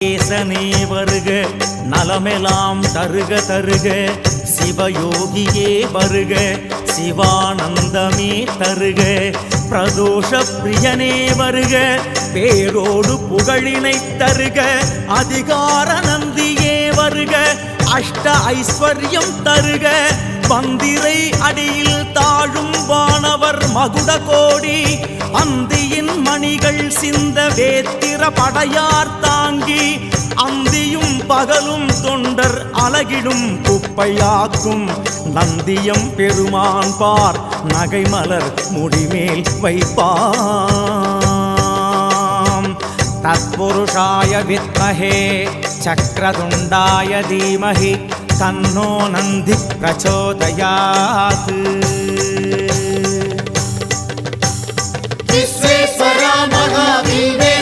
ஈசனே வருக, நலமெலாம் தருக தருக, சிவயோகியே வருக, சிவானந்தமே தருக, பிரதோஷ பிரியனே வருக, பேரோடு புகழினை தருக, அதிகார நந்தியே வருக, அஷ்ட ஐஸ்வர்யம் தருக, பந்திரை அடியில் தாழும் வானவர் மகுட கோடி, அந்தியின் மணிகள் சிந்த வேத்திர படையார் தாங்கி, அந்தியும் பகலும் தொண்டர் அலகிடும் குப்பையாக்கும், நந்தியம் பெருமான் பார் நகைமலர் முடிமேல் வைப்பாம். தத்புருஷாய வித்மஹே சக்ரதுண்டாய தீமஹி தன்னோ நந்தி பிரச்சோதயாத். விஸ்வேஸ்வரா மகாதீவே